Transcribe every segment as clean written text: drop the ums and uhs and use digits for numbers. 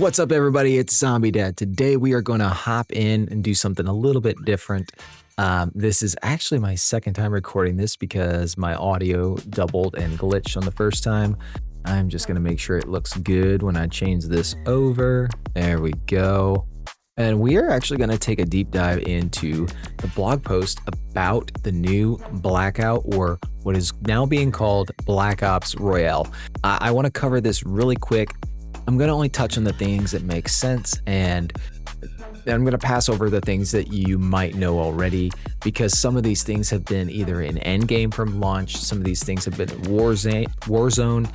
What's up, everybody? It's Zombie Dad. Today we are going to hop in and do something a little bit different. This is actually my second time recording this because my audio doubled and glitched on the first time. I'm just going to make sure it looks good when I change this over. There we go. And we are actually going to take a deep dive into the blog post about the new Blackout, or what is now being called Black Ops Royale. I want to cover this really quick. I'm going to only touch on the things that make sense, and I'm going to pass over the things that you might know already, because some of these things have been either in Endgame from launch, some of these things have been in Warzone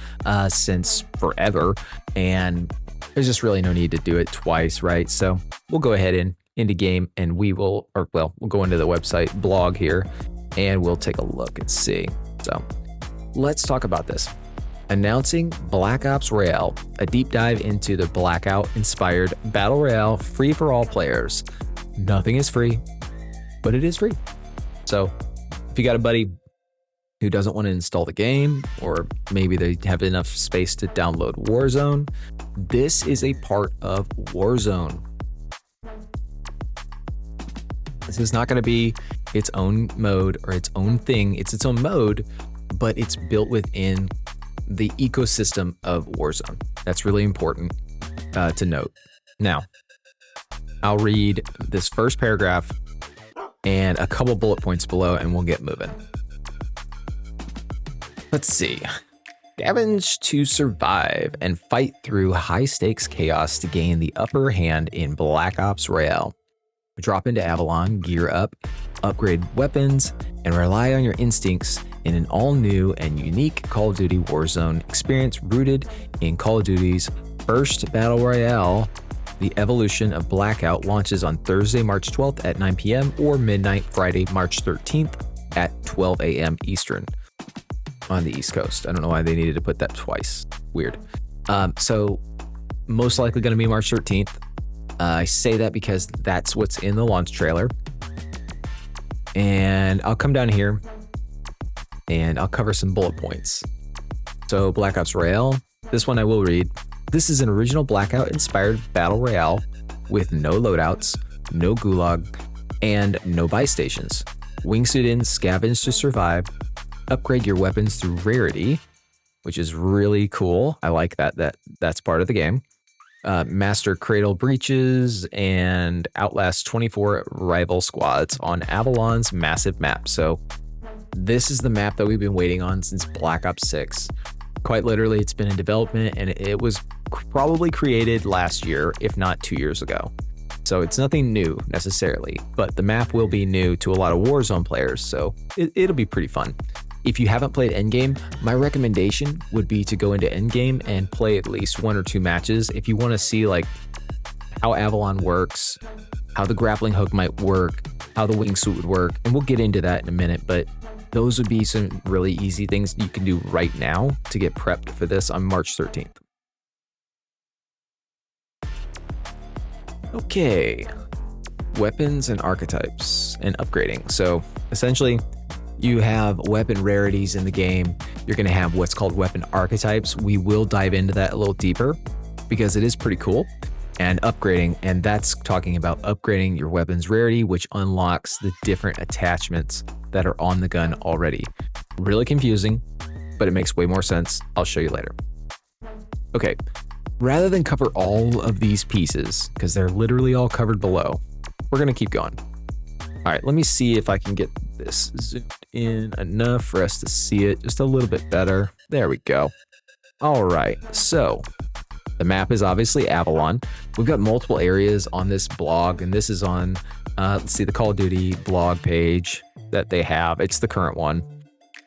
since forever, and there's just really no need to do it twice, right? So we'll go ahead and into game, and we'll go into the website blog here, and we'll take a look and see. So let's talk about this. Announcing Black Ops Royale, a deep dive into the Blackout-inspired Battle Royale free for all players. Nothing is free, but it is free. So if you got a buddy who doesn't want to install the game, or maybe they have enough space to download Warzone, this is a part of Warzone. This is not going to be its own mode or its own thing. It's its own mode, but it's built within the ecosystem of Warzone. That's really important to note. Now, I'll read this first paragraph and a couple bullet points below, and we'll get moving. Let's see. Scavenge to survive and fight through high-stakes chaos to gain the upper hand in Black Ops Royale. Drop into Avalon, gear up, upgrade weapons, and rely on your instincts in an all-new and unique Call of Duty Warzone experience rooted in Call of Duty's first Battle Royale. The evolution of Blackout launches on Thursday, March 12th at 9 p.m. or midnight Friday, March 13th at 12 a.m. Eastern on the East Coast. I don't know why they needed to put that twice. Weird. So most likely going to be March 13th. I say that because that's what's in the launch trailer. And I'll come down here and I'll cover some bullet points. So Black Ops Royale, this one I will read. This is an original Blackout inspired battle royale with no loadouts, no gulag, and no buy stations. Wingsuit in, scavenge to survive, upgrade your weapons through rarity, which is really cool. I like that's part of the game. Master cradle breaches and outlast 24 rival squads on Avalon's massive map. So this is the map that we've been waiting on since Black Ops 6. Quite literally, it's been in development, and it was probably created last year, if not 2 years ago. So it's nothing new necessarily, but the map will be new to a lot of Warzone players, so it'll be pretty fun. If you haven't played Endgame, my recommendation would be to go into Endgame and play at least 1 or 2 matches if you want to see like how Avalon works, how the grappling hook might work, how the wingsuit would work, and we'll get into that in a minute, but those would be some really easy things you can do right now to get prepped for this on March 13th. Okay, weapons and archetypes and upgrading. So essentially, you have weapon rarities in the game. You're going to have what's called weapon archetypes. We will dive into that a little deeper because it is pretty cool. And upgrading, and that's talking about upgrading your weapon's rarity, which unlocks the different attachments that are on the gun already. Really confusing, but it makes way more sense. I'll show you later. Okay, rather than cover all of these pieces, because they're literally all covered below, we're going to keep going. All right, let me see if I can get this zoomed in enough for us to see it just a little bit better. There we go. All right, so the map is obviously Avalon. We've got multiple areas on this blog, and this is on, let's see, the Call of Duty blog page that they have. It's the current one.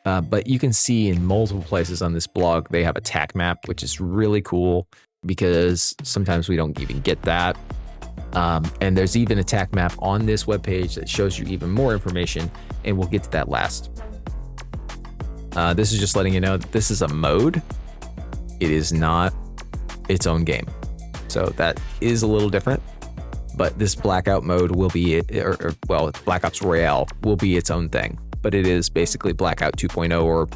But you can see in multiple places on this blog, they have a TAC map, which is really cool because sometimes we don't even get that. And there's even a TAC map on this webpage that shows you even more information, and we'll get to that last. This is just letting you know that this is a mode. It is not its own game. So that is a little different, but this Blackout mode will be, Black Ops Royale will be its own thing, but it is basically Blackout 2.0 or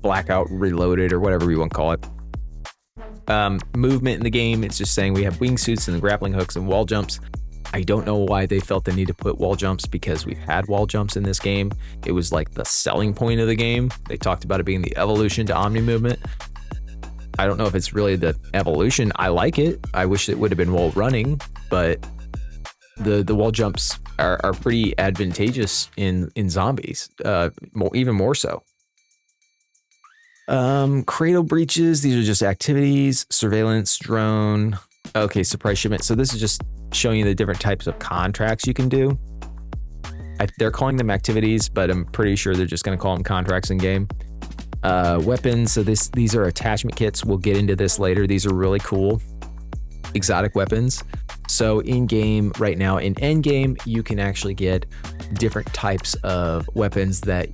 Blackout Reloaded or whatever you want to call it. Movement in the game, it's just saying we have wingsuits and grappling hooks and wall jumps. I don't know why they felt the need to put wall jumps, because we've had wall jumps in this game. It was like the selling point of the game. They talked about it being the evolution to omni movement. I don't know if it's really the evolution. I like it. I wish it would have been wall running, but the wall jumps are pretty advantageous in zombies, even more so. Cradle breaches, these are just activities. Surveillance, drone. Okay, surprise shipment. So this is just showing you the different types of contracts you can do. They're calling them activities, but I'm pretty sure they're just going to call them contracts in game. Weapons, so these are attachment kits. We'll get into this later. These are really cool. Exotic weapons. So in game right now, in Endgame, you can actually get different types of weapons that,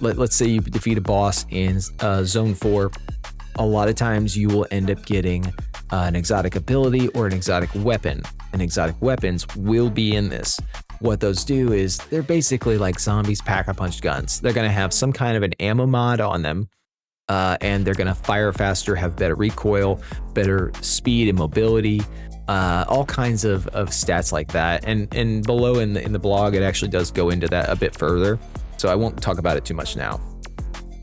let's say you defeat a boss in Zone 4. A lot of times you will end up getting an exotic ability or an exotic weapon. And exotic weapons will be in this. What those do is they're basically like zombies pack-a-punch guns. They're going to have some kind of an ammo mod on them, and they're going to fire faster, have better recoil, better speed and mobility, all kinds of stats like that. And below in the blog, it actually does go into that a bit further, so I won't talk about it too much now.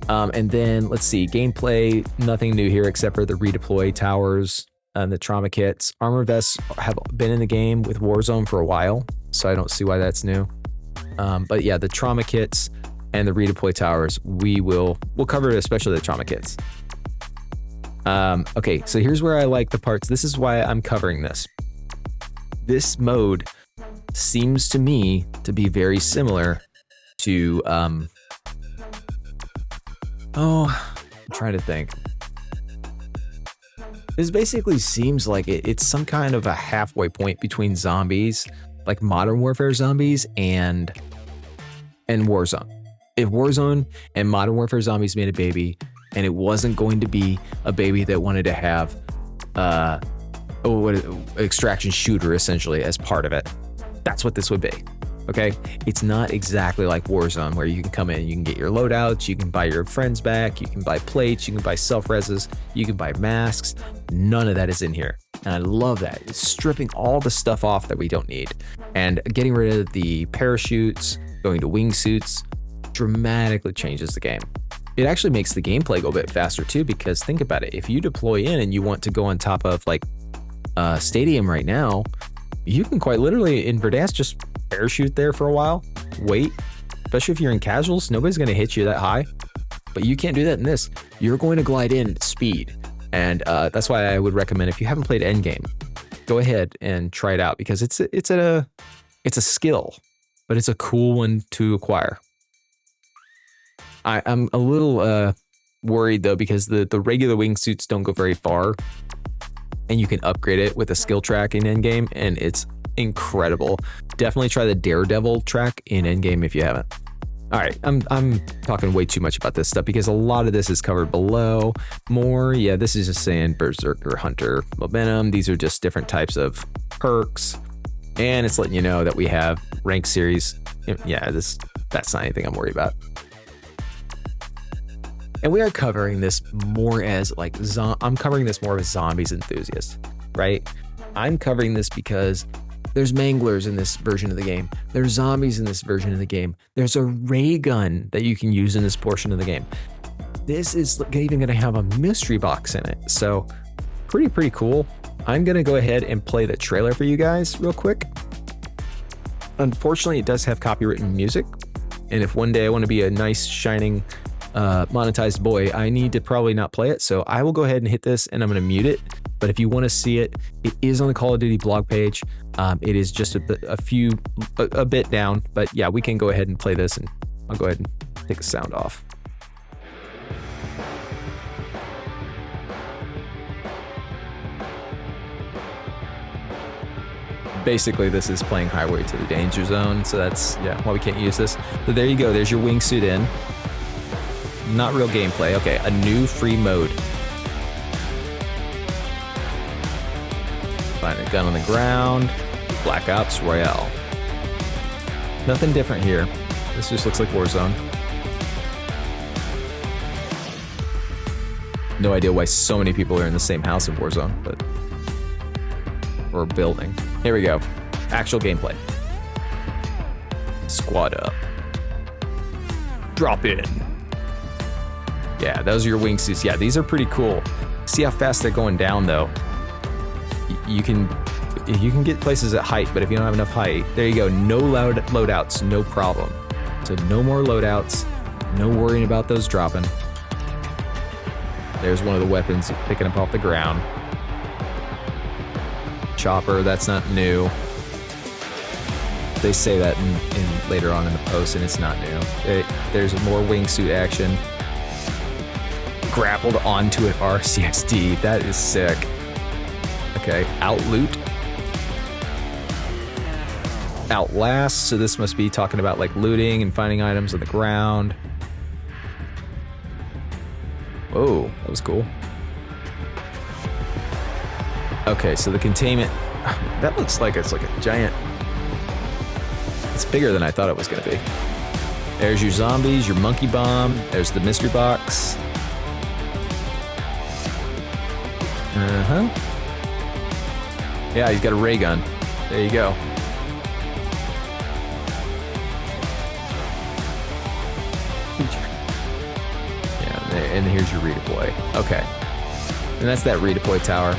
And then let's see, gameplay, nothing new here except for the redeploy towers and the trauma kits. Armor vests have been in the game with Warzone for a while, so I don't see why that's new. But yeah, the trauma kits and the redeploy towers, we'll cover it, especially the trauma kits. Okay, so here's where I like the parts. This is why I'm covering this. This mode seems to me to be very similar to, I'm trying to think. This basically seems like it's some kind of a halfway point between zombies, like Modern Warfare zombies and Warzone. If Warzone and Modern Warfare zombies made a baby, and it wasn't going to be a baby that wanted to have extraction shooter essentially as part of it, that's what this would be. Okay, it's not exactly like Warzone where you can come in, you can get your loadouts, you can buy your friends back, you can buy plates, you can buy self-reses, you can buy masks. None of that is in here, and I love that. It's stripping all the stuff off that we don't need and getting rid of the parachutes, going to wingsuits dramatically changes the game. It actually makes the gameplay go a bit faster too, because think about it, if you deploy in and you want to go on top of like Stadium right now, you can quite literally in Verdansk just parachute there for a while, wait, especially if you're in casuals, nobody's going to hit you that high, but you can't do that in this. You're going to glide in at speed, and that's why I would recommend, if you haven't played Endgame, go ahead and try it out, because it's a skill, but it's a cool one to acquire. I'm a little worried though, because the regular wingsuits don't go very far, and you can upgrade it with a skill track in Endgame, and it's incredible. Definitely try the Daredevil track in Endgame if you haven't. All right, I'm talking way too much about this stuff because a lot of this is covered below. More, yeah, this is just saying Berserker, Hunter, Momentum. These are just different types of perks, and it's letting you know that we have rank series. Yeah, that's not anything I'm worried about. And we are covering this more as like, I'm covering this more as zombies enthusiast, right? I'm covering this because there's manglers in this version of the game. There's zombies in this version of the game. There's a ray gun that you can use in this portion of the game. This is even going to have a mystery box in it. So pretty cool. I'm going to go ahead and play the trailer for you guys real quick. Unfortunately, it does have copywritten music. And if one day I want to be a nice, shining, monetized boy, I need to probably not play it. So I will go ahead and hit this and I'm going to mute it. But if you want to see it, it is on the Call of Duty blog page. It is just a bit down, but yeah, we can go ahead and play this, and I'll go ahead and take the sound off. Basically, this is playing Highway to the Danger Zone, so that's, yeah, why we can't use this. But there you go, there's your wingsuit in. Not real gameplay. Okay, a new free mode. Find a gun on the ground. Black Ops Royale. Nothing different here. This just looks like Warzone. No idea why so many people are in the same house in Warzone, but or building. Here we go. Actual gameplay. Squad up. Drop in. Yeah, those are your wingsuits. Yeah, these are pretty cool. See how fast they're going down though. You can get places at height, but if you don't have enough height, there you go. No loadouts, no problem. So no more loadouts. No worrying about those dropping. There's one of the weapons picking up off the ground. Chopper, that's not new. They say that in later on in the post, and it's not new. There's more wingsuit action. Grappled onto an RCXD. That is sick. Okay, outloot. Outlast. So this must be talking about like looting and finding items on the ground. Whoa, that was cool. Okay, so the containment. That looks like it's like a giant. It's bigger than I thought it was gonna be. There's your zombies, your monkey bomb. There's the mystery box. Yeah, he's got a ray gun. There you go. Yeah, and here's your redeploy. Okay. And that's that redeploy tower.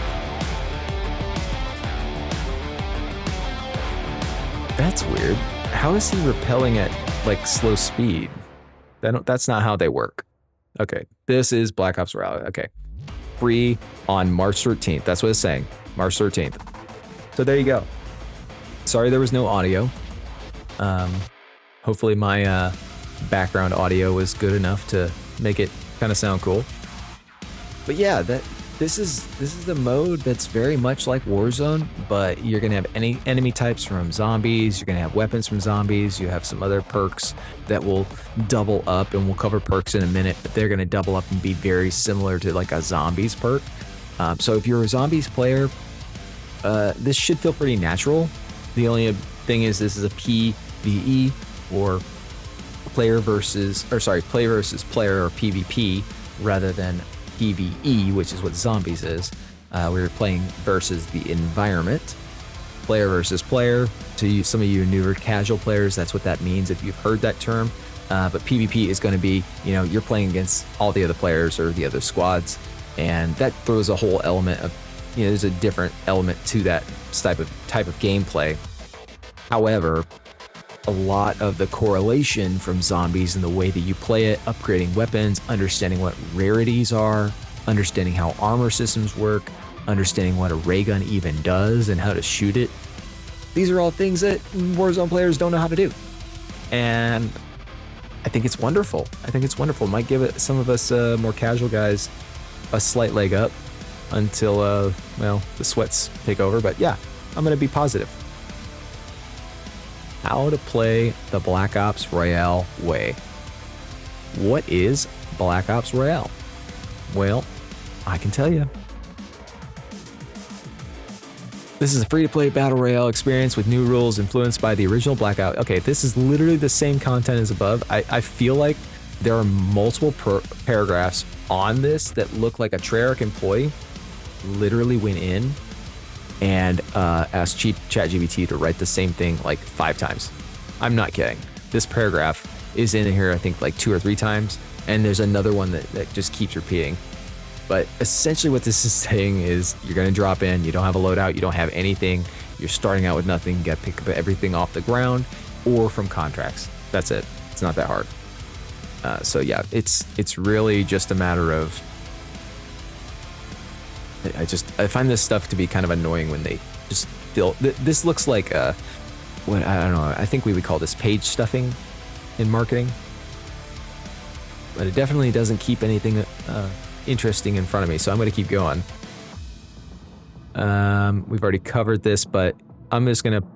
That's weird. How is he repelling at like slow speed? That's not how they work. Okay, this is Black Ops Royale. Okay. Free on March 13th. That's what it's saying. March 13th. So there you go. Sorry there was no audio. Hopefully my background audio was good enough to make it kind of sound cool. But yeah, this is the mode that's very much like Warzone, but you're gonna have any enemy types from zombies. You're gonna have weapons from zombies. You have some other perks that will double up, and we'll cover perks in a minute. But they're gonna double up and be very similar to like a zombies perk. So if you're a zombies player, this should feel pretty natural. The only thing is this is a PvE or player versus player or PvP rather than PvE, which is what zombies is. We're playing versus the environment. Player versus player. To some of you newer casual players, that's what that means if you've heard that term. But PvP is going to be, you're playing against all the other players or the other squads, and that throws a whole element of, there's a different element to that type of gameplay. However, a lot of the correlation from zombies and the way that you play it, upgrading weapons, understanding what rarities are, understanding how armor systems work, understanding what a ray gun even does and how to shoot it. These are all things that Warzone players don't know how to do. And I think it's wonderful. It might give some of us more casual guys a slight leg up until, the sweats take over. But yeah, I'm going to be positive. How to play the Black Ops Royale way. What is Black Ops Royale? Well, I can tell you. This is a free-to-play battle royale experience with new rules influenced by the original Blackout. Okay, this is literally the same content as above. I feel like there are multiple paragraphs on this that look like a Treyarch employee literally went in and asked ChatGPT to write the same thing like 5 times. I'm not kidding. This paragraph is in here, I think, like 2 or 3 times, and there's another one that just keeps repeating. But essentially what this is saying is you're going to drop in, you don't have a loadout, you don't have anything, you're starting out with nothing, you got to pick up everything off the ground or from contracts. That's it. It's not that hard. So yeah, it's really just a matter of, I find this stuff to be kind of annoying when they just feel, this looks like I don't know, I think we would call this page stuffing in marketing. But it definitely doesn't keep anything interesting in front of me, so I'm going to keep going. We've already covered this, but I'm just going to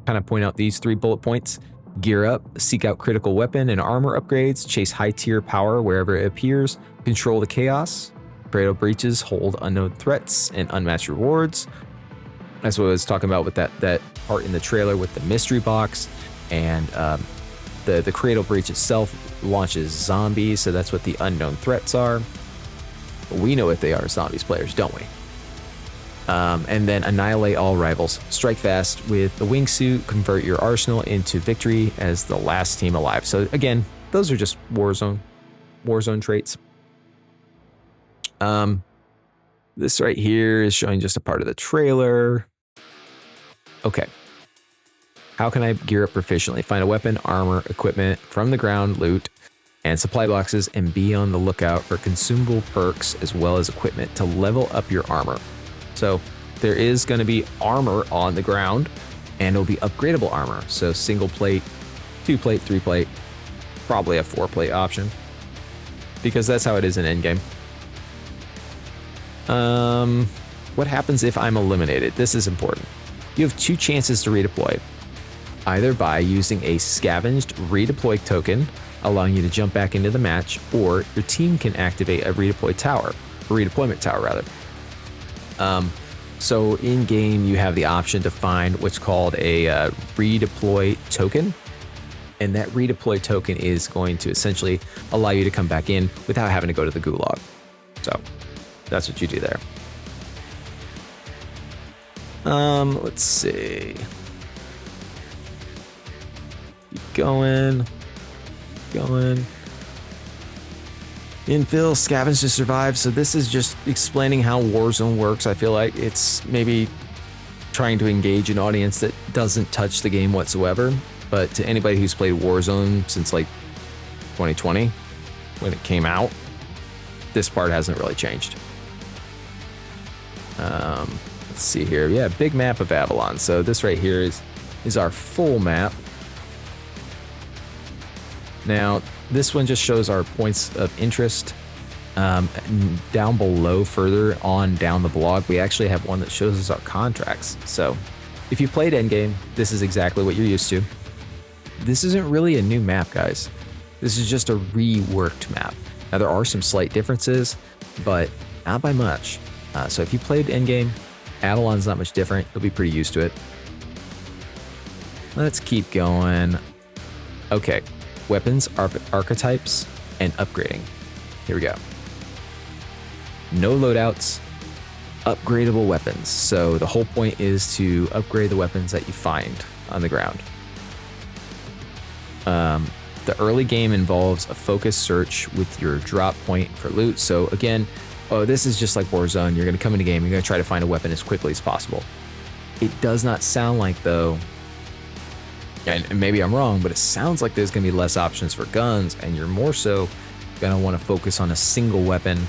kind of point out these 3 bullet points. Gear up, seek out critical weapon and armor upgrades, chase high-tier power wherever it appears, control the chaos, Cradle breaches, hold unknown threats, and unmatched rewards. That's what I was talking about with that part in the trailer with the mystery box, and the Cradle breach itself launches zombies, so that's what the unknown threats are. We know what they are, zombies players, don't we? And then annihilate all rivals. Strike fast with the wingsuit. Convert your arsenal into victory as the last team alive. So again, those are just Warzone traits. This right here is showing just a part of the trailer. Okay. How can I gear up proficiently? Find a weapon, armor, equipment from the ground, loot, and supply boxes, and be on the lookout for consumable perks as well as equipment to level up your armor. So there is going to be armor on the ground, and it'll be upgradable armor. So single plate, 2 plate, 3 plate, probably a 4 plate option, because that's how it is in Endgame. What happens if I'm eliminated? This is important. You have 2 chances to redeploy, either by using a scavenged redeploy token, allowing you to jump back into the match, or your team can activate a redeployment tower rather. So in game, you have the option to find what's called a redeploy token. And that redeploy token is going to essentially allow you to come back in without having to go to the gulag. So that's what you do there. Let's see. Keep going. Infill, scavenge to survive. So this is just explaining how Warzone works. I feel like it's maybe trying to engage an audience that doesn't touch the game whatsoever. But to anybody who's played Warzone since like 2020, when it came out, this part hasn't really changed. Let's see here. Yeah, big map of Avalon. So this right here is our full map. Now, this one just shows our points of interest. Down below, further on down the blog, we actually have one that shows us our contracts. So if you played Endgame, this is exactly what you're used to. This isn't really a new map, guys. This is just a reworked map. Now, there are some slight differences, but not by much. So if you played Endgame, Avalon's not much different. You'll be pretty used to it. Let's keep going. Okay. Weapons, archetypes, and upgrading. Here we go. No loadouts, upgradable weapons. So the whole point is to upgrade the weapons that you find on the ground. The early game involves a focused search with your drop point for loot. So again, this is just like Warzone. You're going to come into game, you're going to try to find a weapon as quickly as possible. It does not sound like, though, and maybe I'm wrong, but it sounds like there's going to be less options for guns, and you're more so going to want to focus on a single weapon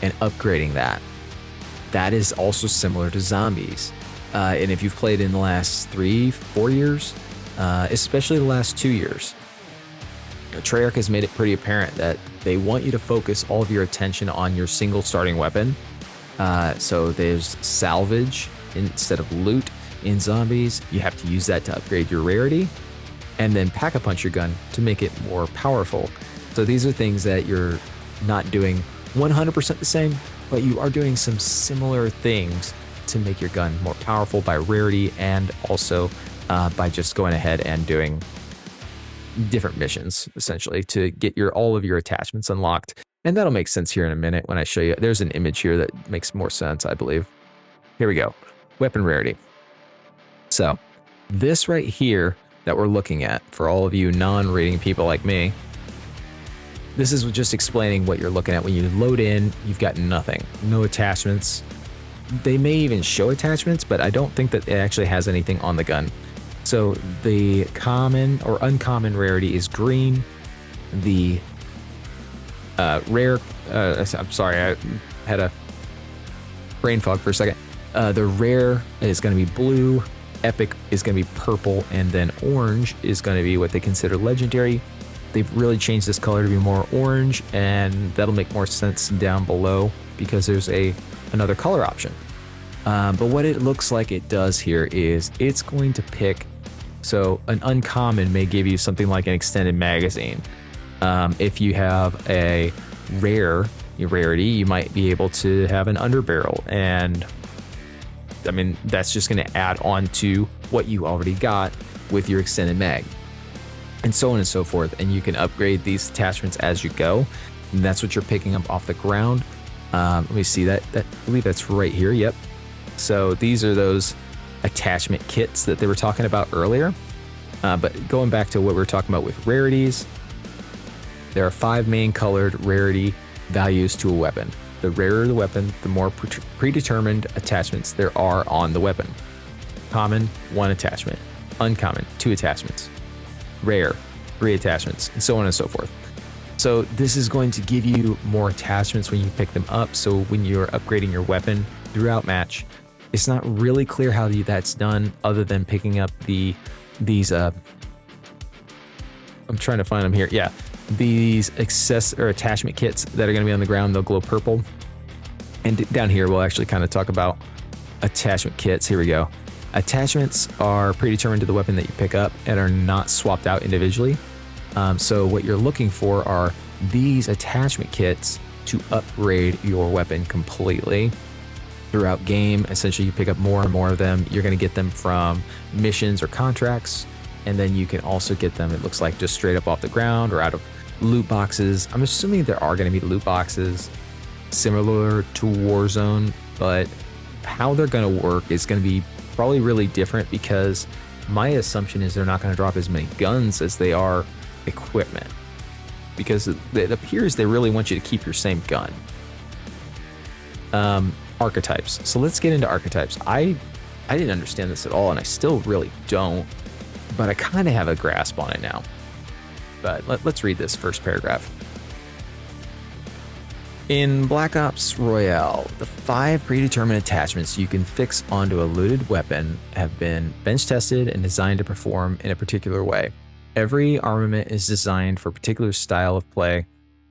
and upgrading that. That is also similar to zombies. And if you've played in the last 3-4 years, especially the last 2 years, Treyarch has made it pretty apparent that they want you to focus all of your attention on your single starting weapon. So there's salvage instead of loot. In zombies, you have to use that to upgrade your rarity, and then pack-a-punch your gun to make it more powerful. So these are things that you're not doing 100% the same, but you are doing some similar things to make your gun more powerful by rarity, and also by just going ahead and doing different missions, essentially, to get all of your attachments unlocked. And that'll make sense here in a minute when I show you. There's an image here that makes more sense, I believe. Here we go. Weapon rarity. So this right here that we're looking at, for all of you non-rating people like me, this is just explaining what you're looking at. When you load in, you've got nothing, no attachments. They may even show attachments, but I don't think that it actually has anything on the gun. So the common or uncommon rarity is green. The rare, I'm sorry, I had a brain fog for a second. The rare is going to be blue. Epic is going to be purple, and then orange is going to be what they consider legendary. They've really changed this color to be more orange, and that'll make more sense down below because there's another color option. But what it looks like it does here is it's going to pick, so an uncommon may give you something like an extended magazine. If you have a rarity, you might be able to have an underbarrel, and I mean, that's just going to add on to what you already got with your extended mag, and so on and so forth. And you can upgrade these attachments as you go. And that's what you're picking up off the ground. Let me see that. I believe that's right here. Yep. So these are those attachment kits that they were talking about earlier. But going back to what we were talking about with rarities, there are 5 main colored rarity values to a weapon. The rarer the weapon, the more predetermined attachments there are on the weapon. Common, 1 attachment. Uncommon, 2 attachments. Rare, 3 attachments, and so on and so forth. So this is going to give you more attachments when you pick them up. So when you're upgrading your weapon throughout match, it's not really clear how that's done other than picking up these I'm trying to find them here. Yeah, these attachment kits that are going to be on the ground. They'll glow purple. And down here, we'll actually kind of talk about attachment kits. Here we go. Attachments are predetermined to the weapon that you pick up and are not swapped out individually. So what you're looking for are these attachment kits to upgrade your weapon completely throughout game. Essentially, you pick up more and more of them. You're going to get them from missions or contracts, and then you can also get them, it looks like, just straight up off the ground or out of loot boxes. I'm assuming there are going to be loot boxes similar to Warzone, but how they're going to work is going to be probably really different, because my assumption is they're not going to drop as many guns as they are equipment, because it appears they really want you to keep your same gun. Archetypes. So let's get into archetypes. I didn't understand this at all, and I still really don't, but I kind of have a grasp on it now. But let's read this first paragraph. In Black Ops Royale, the 5 predetermined attachments you can fix onto a looted weapon have been bench tested and designed to perform in a particular way. Every armament is designed for a particular style of play,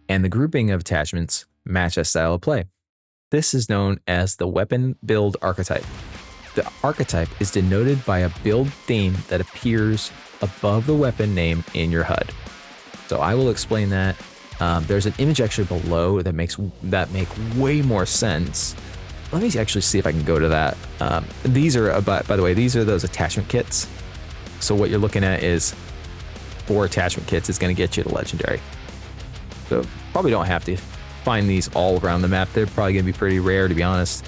and the grouping of attachments match that style of play. This is known as the weapon build archetype. The archetype is denoted by a build theme that appears above the weapon name in your HUD. So I will explain that. There's an image actually below that make way more sense. Let me actually see if I can go to that. These are, by the way, these are those attachment kits. So what you're looking at is 4 attachment kits is going to get you to legendary. So probably don't have to find these all around the map. They're probably going to be pretty rare, to be honest.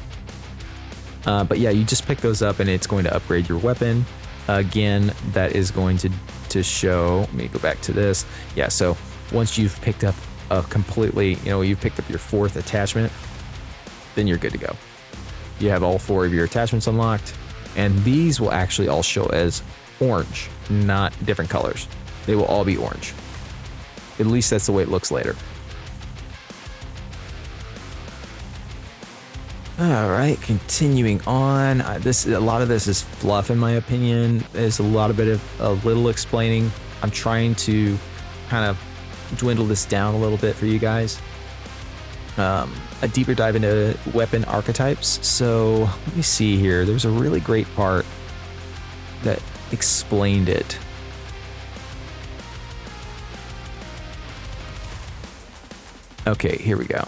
But yeah, you just pick those up and it's going to upgrade your weapon. Again, that is going to show, let me go back to this. Yeah, so once you've picked up a completely, you've picked up your 4th attachment, then you're good to go. You have all 4 of your attachments unlocked, and these will actually all show as orange, not different colors. They will all be orange. At least that's the way it looks later. All right, continuing on. A lot of this is fluff, in my opinion. There's a little explaining. I'm trying to kind of dwindle this down a little bit for you guys. A deeper dive into weapon archetypes. So let me see here. There's a really great part that explained it. Okay, here we go.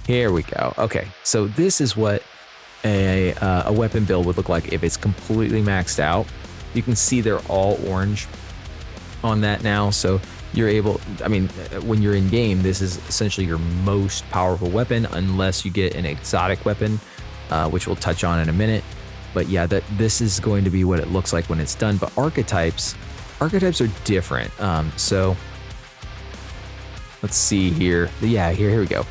Here we go. Okay, so this is what a weapon build would look like if it's completely maxed out. You can see they're all orange on that now, so you're able, when you're in game, this is essentially your most powerful weapon, unless you get an exotic weapon, which we'll touch on in a minute. But yeah, this is going to be what it looks like when it's done. But archetypes are different. So let's see here. Yeah, here we go.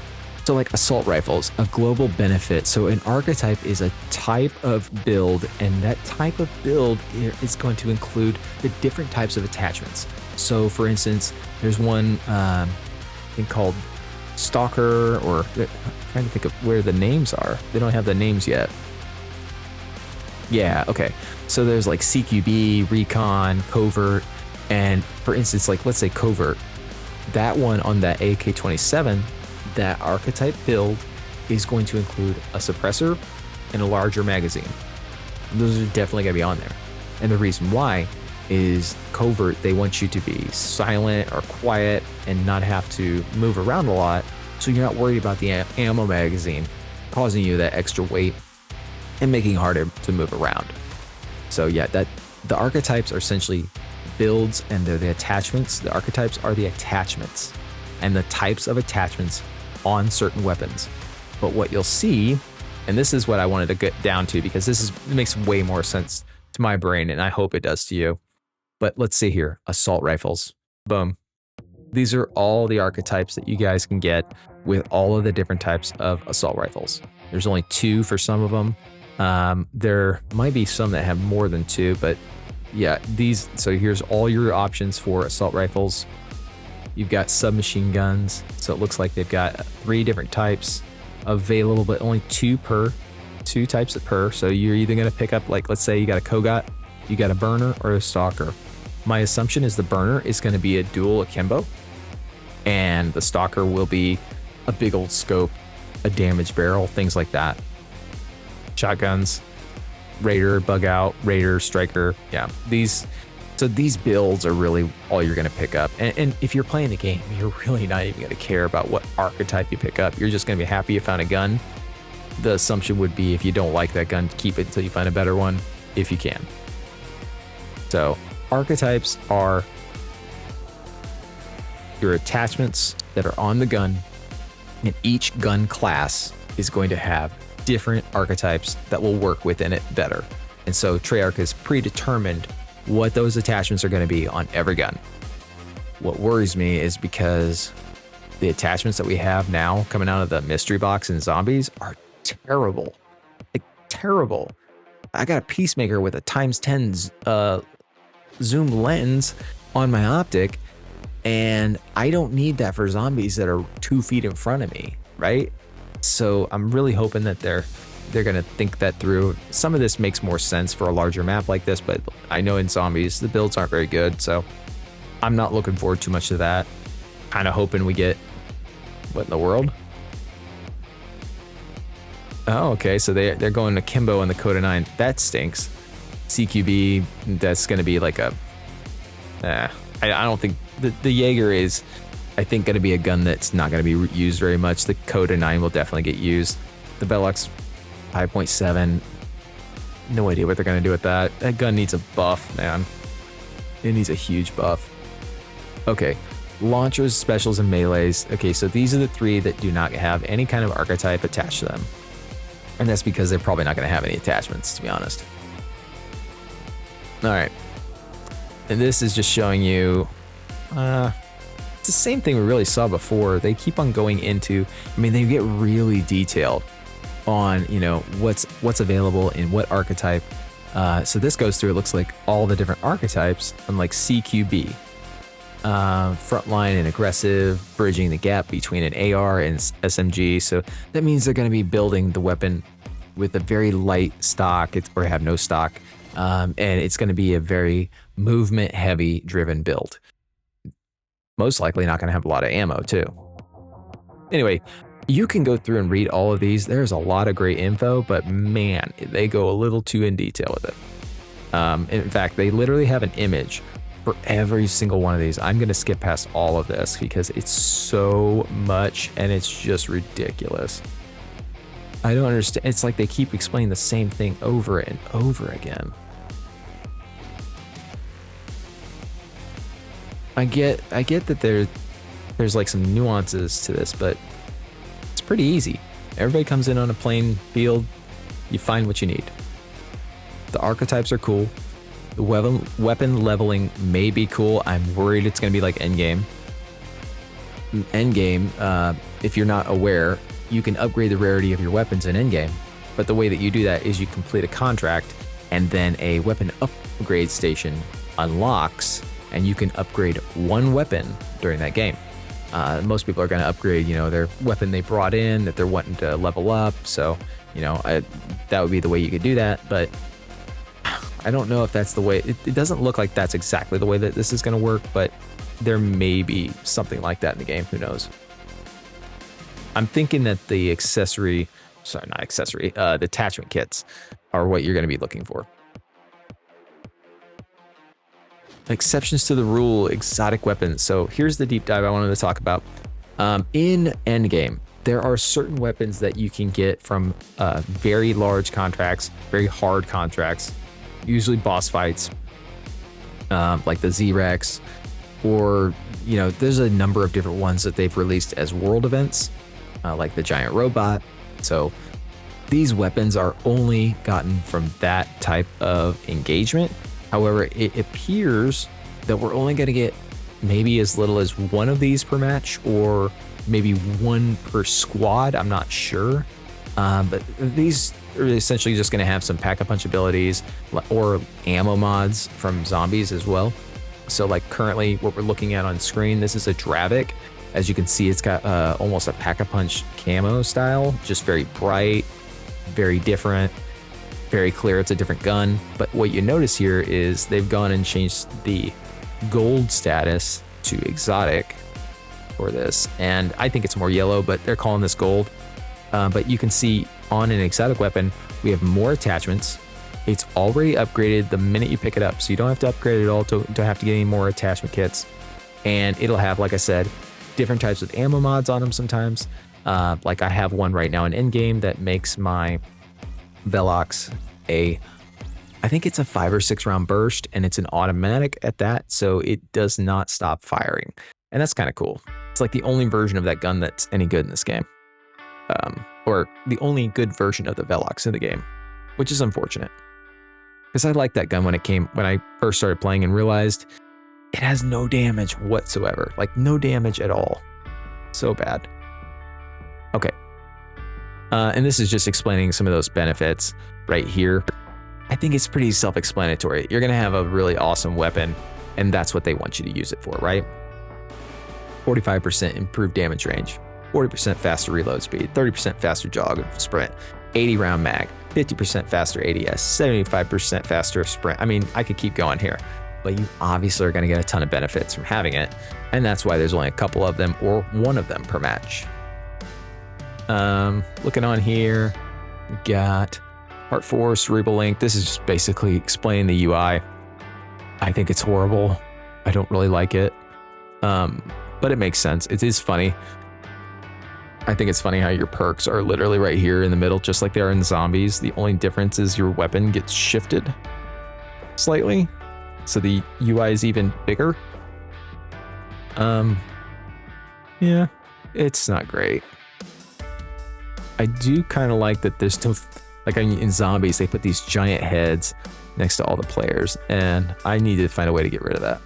So like assault rifles, a global benefit. So an archetype is a type of build, and that type of build is going to include the different types of attachments. So for instance, there's one thing called Stalker, or I'm trying to think of where the names are. They don't have the names yet. Yeah, okay. So there's like CQB, Recon, Covert, and for instance, like let's say Covert, that one on that AK-27, that archetype build is going to include a suppressor and a larger magazine. Those are definitely going to be on there. And the reason why is Covert, they want you to be silent or quiet and not have to move around a lot, so you're not worried about the ammo magazine causing you that extra weight and making it harder to move around. So yeah, the archetypes are essentially builds, and they're the attachments. The archetypes are the attachments, and the types of attachments on certain weapons. But what you'll see, and this is what I wanted to get down to because it makes way more sense to my brain, and I hope it does to you. But let's see here, assault rifles. Boom. These are all the archetypes that you guys can get with all of the different types of assault rifles. There's only 2 for some of them. There might be some that have more than 2, but yeah, so here's all your options for assault rifles. You've got submachine guns. So it looks like they've got 3 different types available, but only 2 types per. So you're either going to pick up, like, let's say you got a Kogat, you got a burner or a stalker. My assumption is the burner is going to be a dual akimbo, and the stalker will be a big old scope, a damage barrel, things like that. Shotguns, Raider, Bug Out, Raider, Striker. Yeah, these builds are really all you're going to pick up. And if you're playing the game, you're really not even going to care about what archetype you pick up. You're just going to be happy you found a gun. The assumption would be if you don't like that gun, keep it until you find a better one, if you can. So archetypes are your attachments that are on the gun, and each gun class is going to have different archetypes that will work within it better. And so Treyarch has predetermined what those attachments are going to be on every gun. What worries me is because the attachments that we have now coming out of the mystery box and zombies are terrible. Like, terrible. I got a Peacemaker with a ×10 zoom lens on my optic, and I don't need that for zombies that are 2 feet in front of me, right? So I'm really hoping that they're going to think that through. Some of this makes more sense for a larger map like this, but I know in zombies the builds aren't very good, so I'm not looking forward too much to that. Kind of hoping we get, what in the world? Oh, okay, so they're going to Kimbo and the Coda 9. That stinks. CQB, that's going to be like a... I don't think... The Jaeger is, I think, going to be a gun that's not going to be used very much. The Coda 9 will definitely get used. The Bellux 5.7, no idea what they're going to do with that. That gun needs a buff, man. It needs a huge buff. Okay, launchers, specials, and melees. Okay, so these are the 3 that do not have any kind of archetype attached to them. And that's because they're probably not going to have any attachments, to be honest. All right. And this is just showing you, it's the same thing we really saw before. They keep on going into, I mean, they get really detailed on, you know, what's available in what archetype. So this goes through, it looks like all the different archetypes, unlike CQB. Frontline and aggressive, bridging the gap between an AR and SMG. So that means they're going to be building the weapon with a very light stock, or have no stock. And it's going to be a very movement heavy driven build. Most likely not going to have a lot of ammo too. Anyway, you can go through and read all of these. There's a lot of great info, but man, they go a little too in detail with it. In fact, they literally have an image for every single one of these. I'm going to skip past all of this because it's so much and it's just ridiculous. I don't understand. It's like they keep explaining the same thing over and over again. I get that there's like some nuances to this, but it's pretty easy. Everybody comes in on a plain field, you find what you need. The archetypes are cool. The weapon leveling may be cool. I'm worried it's going to be like Endgame. Endgame, if you're not aware, you can upgrade the rarity of your weapons in Endgame. But the way that you do that is you complete a contract, and then a weapon upgrade station unlocks, and you can upgrade one weapon during that game. Most people are going to upgrade, you know, their weapon they brought in that they're wanting to level up. So, you know, that would be the way you could do that. But I don't know if that's the way. It doesn't look like that's exactly the way that this is going to work, but there may be something like that in the game. Who knows? I'm thinking that the the attachment kits are what you're going to be looking for. Exceptions to the rule, exotic weapons. So here's the deep dive I wanted to talk about. In Endgame, there are certain weapons that you can get from very large contracts, very hard contracts, usually boss fights, like the Z-Rex, or, you know, there's a number of different ones that they've released as world events. like the giant robot. So these weapons are only gotten from that type of engagement. However, it appears that we're only going to get maybe as little as one of these per match, or maybe one per squad. I'm not sure. But these are essentially just going to have some pack-a-punch abilities or ammo mods from zombies as well. So like currently what we're looking at on screen, this is a Dravik. As you can see, it's got almost a pack-a-punch camo style, just very bright, very different, very clear. It's a different gun. But what you notice here is they've gone and changed the gold status to exotic for this. And I think it's more yellow, but they're calling this gold. But you can see on an exotic weapon, we have more attachments. It's already upgraded the minute you pick it up. So you don't have to upgrade it at all to have to get any more attachment kits. And it'll have, like I said, different types of ammo mods on them sometimes. Like I have one right now in Endgame that makes my Velox I think it's a 5 or 6 round burst, and it's an automatic at that. So it does not stop firing. And that's kind of cool. It's like the only version of that gun that's any good in this game. Or the only good version of the Velox in the game, which is unfortunate. Because I liked that gun when I first started playing and realized it has no damage whatsoever. Like no damage at all. So bad. Okay. And this is just explaining some of those benefits right here. I think it's pretty self-explanatory. You're going to have a really awesome weapon, and that's what they want you to use it for, right? 45% improved damage range, 40% faster reload speed, 30% faster jog and sprint, 80 round mag, 50% faster ADS, 75% faster sprint. I mean, I could keep going here, but you obviously are going to get a ton of benefits from having it. And that's why there's only a couple of them or one of them per match. Looking on here, we got Part 4, Cerebral Link. This is just basically explaining the UI. I think it's horrible. I don't really like it. But it makes sense. It is funny. I think it's funny how your perks are literally right here in the middle, just like they are in zombies. The only difference is your weapon gets shifted slightly. So the UI is even bigger. Yeah, it's not great. I do kind of like that there's still, like in zombies, they put these giant heads next to all the players, and I need to find a way to get rid of that.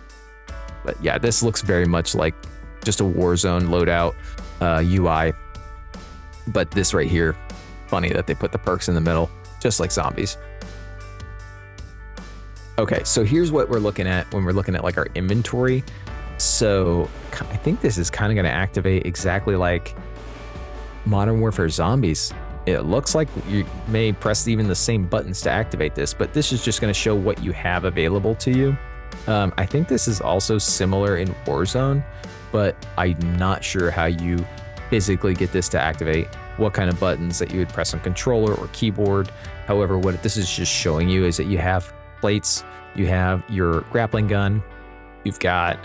But yeah, this looks very much like just a Warzone loadout UI. But this right here, funny that they put the perks in the middle, just like zombies. Okay, so here's what we're looking at when we're looking at like our inventory. So I think this is kind of going to activate exactly like Modern Warfare Zombies. It looks like you may press even the same buttons to activate this, but this is just going to show what you have available to you. I think this is also similar in Warzone, but I'm not sure how you physically get this to activate, what kind of buttons that you would press on controller or keyboard. However, what this is just showing you is that you have plates, you have your grappling gun, you've got,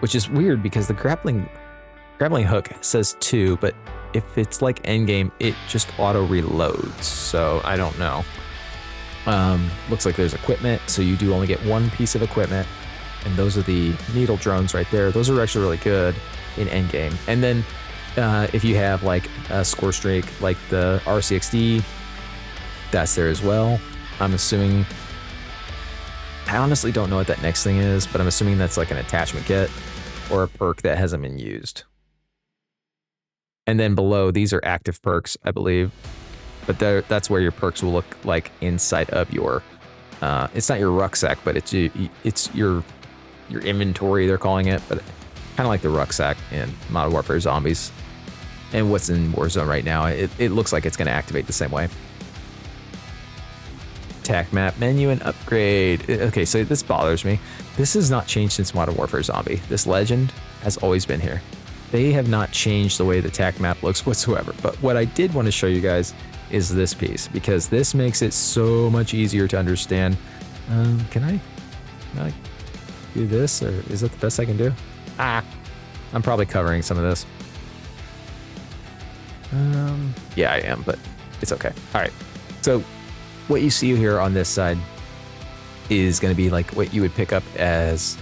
which is weird because the grappling hook says 2, but if it's like Endgame, it just auto reloads. So I don't know. Looks like there's equipment, so you do only get one piece of equipment, and those are the needle drones right there. Those are actually really good in Endgame. And then if you have like a score streak like the RCXD, that's there as well. I'm assuming, I honestly don't know what that next thing is, but I'm assuming that's like an attachment kit or a perk that hasn't been used. And then below, these are active perks, I believe. But that's where your perks will look like inside of your, it's not your rucksack, but it's your inventory, they're calling it, but kind of like the rucksack in Modern Warfare Zombies. And what's in Warzone right now, it looks like it's going to activate the same way. Attack map, menu, and upgrade. Okay, so this bothers me. This has not changed since Modern Warfare Zombie. This legend has always been here. They have not changed the way the attack map looks whatsoever. But what I did want to show you guys is this piece, because this makes it so much easier to understand. Can I do this, or is that the best I can do? I'm probably covering some of this. Yeah, I am, but it's okay. All right. So what you see here on this side is going to be like what you would pick up as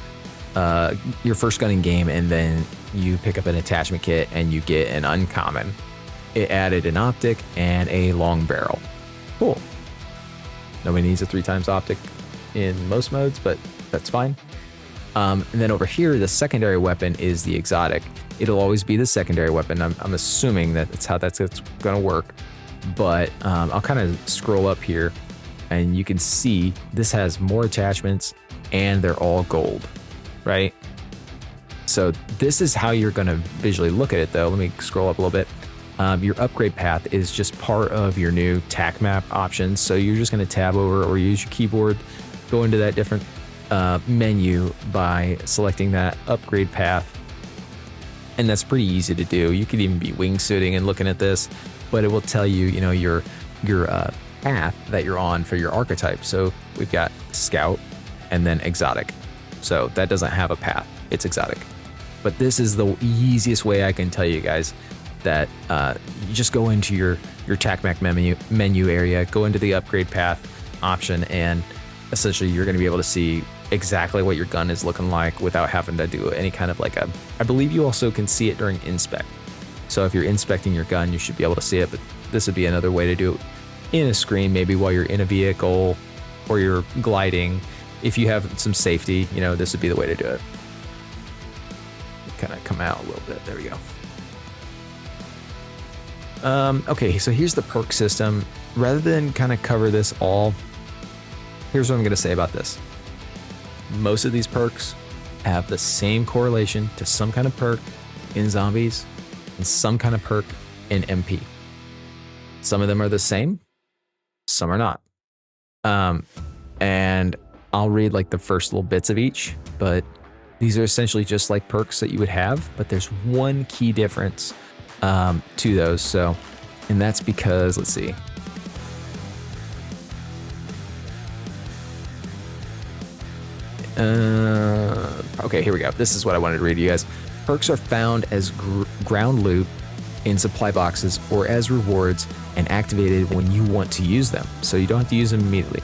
your first gun in game, and then you pick up an attachment kit and you get an uncommon. It added an optic and a long barrel. Cool. Nobody needs a 3x optic in most modes, but that's fine. And then over here, the secondary weapon is the exotic. It'll always be the secondary weapon. I'm assuming that that's how that's going to work. But I'll kind of scroll up here, and you can see this has more attachments, and they're all gold, right? So this is how you're going to visually look at it, though. Let me scroll up a little bit. Your upgrade path is just part of your new tac map options. So you're just going to tab over or use your keyboard, go into that different menu by selecting that upgrade path. And that's pretty easy to do. You could even be wingsuiting and looking at this, but it will tell you, your path that you're on for your archetype. So we've got scout and then exotic. So that doesn't have a path, it's exotic. But this is the easiest way I can tell you guys that you just go into your tac map menu area, go into the upgrade path option, and essentially you're going to be able to see exactly what your gun is looking like without having to do any kind of I believe you also can see it during inspect. So if you're inspecting your gun, you should be able to see it, but this would be another way to do it in a screen, maybe while you're in a vehicle or you're gliding. If you have some safety, this would be the way to do it. Kind of come out a little bit. There we go. Okay, so here's the perk system. Rather than kind of cover this all, here's what I'm going to say about this. Most of these perks have the same correlation to some kind of perk in zombies and some kind of perk in MP. Some of them are the same, some are not. And I'll read the first little bits of each, but these are essentially just like perks that you would have, but there's one key difference to those. So, and that's because, let's see. Okay, here we go. This is what I wanted to read to you guys. Perks are found as ground loot in supply boxes or as rewards and activated when you want to use them. So you don't have to use them immediately.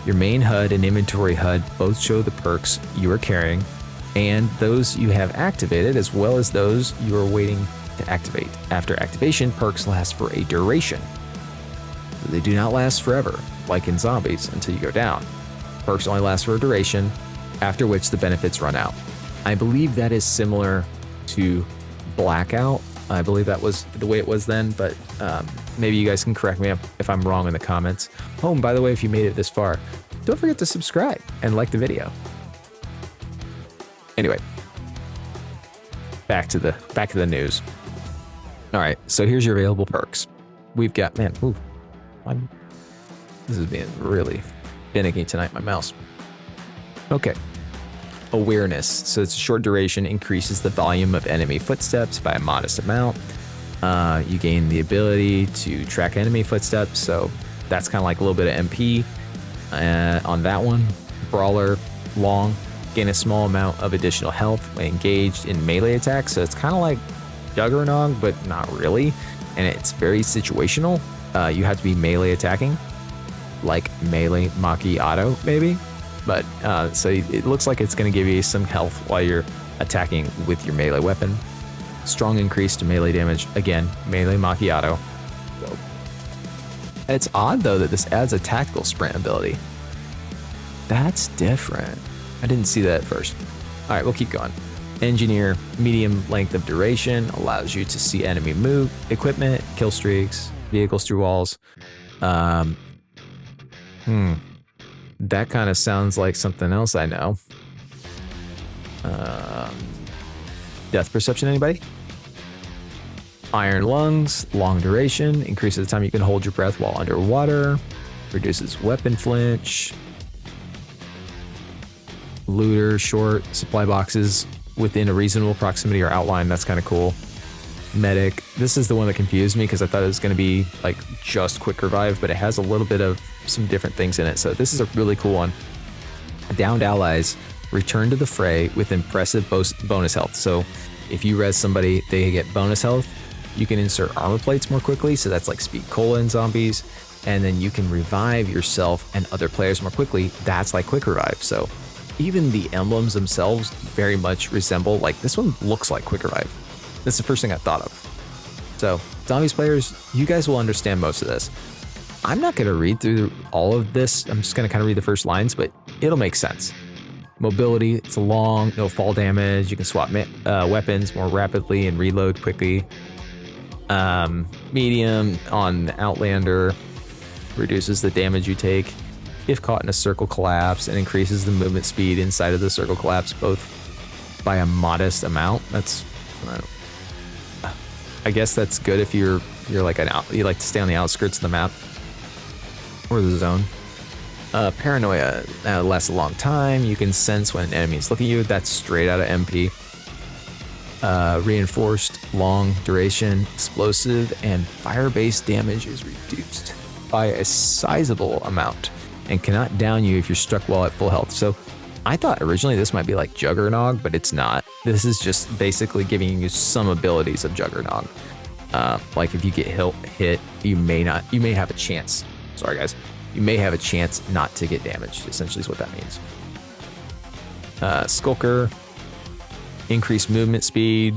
Your main HUD and inventory HUD both show the perks you are carrying and those you have activated, as well as those you are waiting to activate. After activation, perks last for a duration. They do not last forever, like in zombies, until you go down. Perks only last for a duration, after which the benefits run out. I believe that is similar to Blackout. I believe that was the way it was then, but maybe you guys can correct me if I'm wrong in the comments. Oh, and by the way, if you made it this far, don't forget to subscribe and like the video. Anyway, back to the news. All right, so here's your available perks. We've got, this is being really finicky tonight, my mouse. Okay. Awareness. So it's a short duration, increases the volume of enemy footsteps by a modest amount. You gain the ability to track enemy footsteps. So that's kind of like a little bit of MP on that one. Brawler, long, gain a small amount of additional health when engaged in melee attacks. So it's kind of like Juggernog, but not really. And it's very situational. You have to be melee attacking, like melee Macchiato, maybe. But so it looks like it's going to give you some health while you're attacking with your melee weapon. Strong increase to melee damage, again, melee Macchiato. So, it's odd though that this adds a tactical sprint ability. That's different. I didn't see that at first. All right, we'll keep going. Engineer, medium length of duration, allows you to see enemy move, equipment, kill streaks, vehicles through walls. That kind of sounds like something else I know. Death perception, anybody? Iron lungs, long duration, increases the time you can hold your breath while underwater, reduces weapon flinch. Looter, short, supply boxes within a reasonable proximity or outline. That's kind of cool. Medic. This is the one that confused me because I thought it was going to be like just quick revive, but it has a little bit of some different things in it. So this is a really cool one. Downed allies return to the fray with impressive bonus health. So if you res somebody, they get bonus health. You can insert armor plates more quickly. So that's like speed cola in zombies. And then you can revive yourself and other players more quickly. That's like quick revive. So even the emblems themselves very much resemble, like this one looks like quick revive. That's the first thing I thought of. So Zombies players, you guys will understand most of this. I'm not going to read through all of this. I'm just going to kind of read the first lines, but it'll make sense. Mobility, it's long, no fall damage. You can swap weapons more rapidly and reload quickly. Medium on Outlander, reduces the damage you take if caught in a circle collapse and increases the movement speed inside of the circle collapse both by a modest amount. That's, I guess that's good if you're like you like to stay on the outskirts of the map or the zone. Paranoia lasts a long time. You can sense when an enemy is looking at you. That's straight out of MP. Reinforced, long duration, explosive, and fire-based damage is reduced by a sizable amount and cannot down you if you're struck while at full health. So I thought originally this might be like Juggernog, but it's not. This is just basically giving you some abilities of Juggernog. Like if you get hit, you may have a chance. Sorry guys. You may have a chance not to get damaged, essentially is what that means. Skulker, increased movement speed,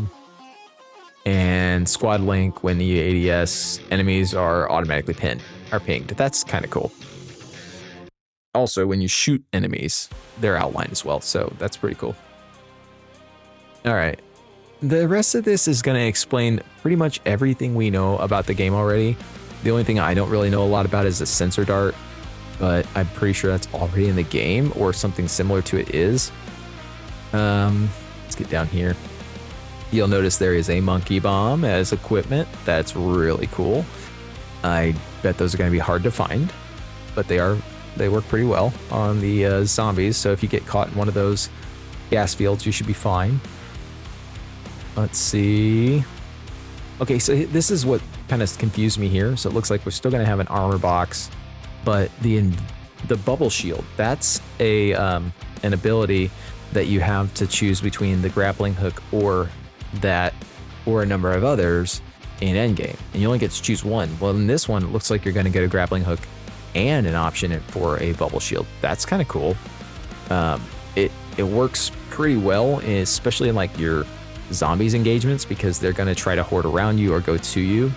and squad link when the ADS enemies are automatically pinged. That's kind of cool. Also, when you shoot enemies, they're outlined as well, so that's pretty cool. All right. The rest of this is going to explain pretty much everything we know about the game already. The only thing I don't really know a lot about is the sensor dart, but I'm pretty sure that's already in the game or something similar to it is. Let's get down here. You'll notice there is a monkey bomb as equipment. That's really cool. I bet those are going to be hard to find, but they work pretty well on the zombies. So if you get caught in one of those gas fields, you should be fine. Let's see. Okay, so this is what kind of confused me here. So it looks like we're still going to have an armor box, but the bubble shield, that's an ability that you have to choose between the grappling hook or a number of others in Endgame, and you only get to choose one. Well, in this one, it looks like you're going to get a grappling hook and an option for a bubble shield. That's kind of cool. It works pretty well, especially in like your zombies engagements, because they're going to try to horde around you or go to you,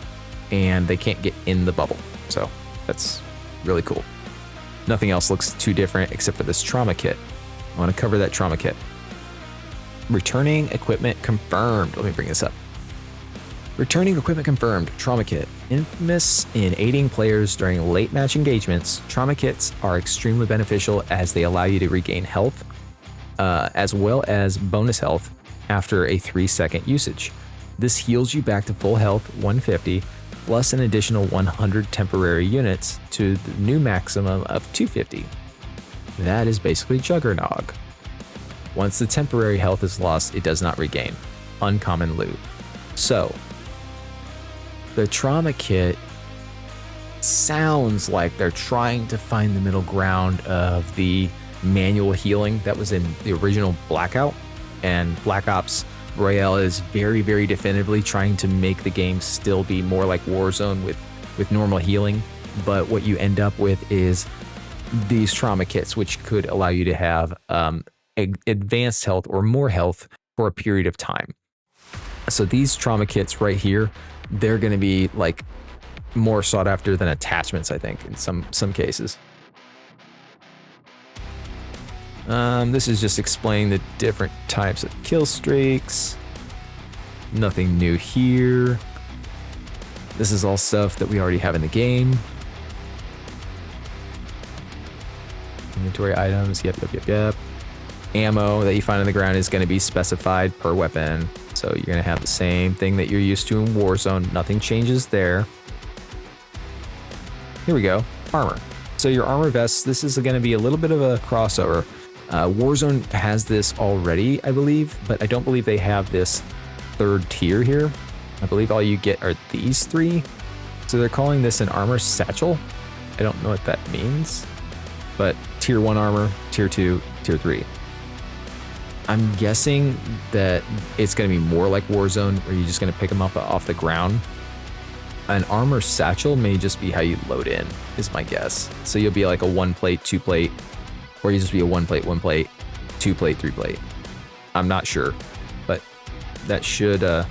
and they can't get in the bubble. So that's really cool. Nothing else looks too different except for this trauma kit. I want to cover that trauma kit. Returning equipment confirmed. Let me bring this up. Returning equipment confirmed. Trauma kit. Infamous in aiding players during late match engagements, trauma kits are extremely beneficial as they allow you to regain health, as well as bonus health after a 3-second usage. This heals you back to full health 150, plus an additional 100 temporary units to the new maximum of 250. That is basically Juggernog. Once the temporary health is lost, it does not regain. Uncommon loot. So, the trauma kit sounds like they're trying to find the middle ground of the manual healing that was in the original Blackout, and Black Ops Royale is very, very definitively trying to make the game still be more like Warzone with normal healing, but what you end up with is these trauma kits, which could allow you to have advanced health or more health for a period of time. So these trauma kits right here, they're going to be like more sought after than attachments, I think, in some cases. This is just explaining the different types of kill streaks. Nothing new here. This is all stuff that we already have in the game. Inventory items, yep. Ammo that you find on the ground is going to be specified per weapon. So you're going to have the same thing that you're used to in Warzone. Nothing changes there. Here we go. Armor. So your armor vests, this is going to be a little bit of a crossover. Warzone has this already, I believe, but I don't believe they have this third tier here. I believe all you get are these three. So they're calling this an armor satchel. I don't know what that means, but tier 1 armor, tier 2, tier 3. I'm guessing that it's going to be more like Warzone, where you're just going to pick them up off the ground. An armor satchel may just be how you load in, is my guess. So you'll be like a 1-plate, 2-plate, or you just be a 1-plate, 1-plate, 2-plate, 3-plate. I'm not sure, but that should, let's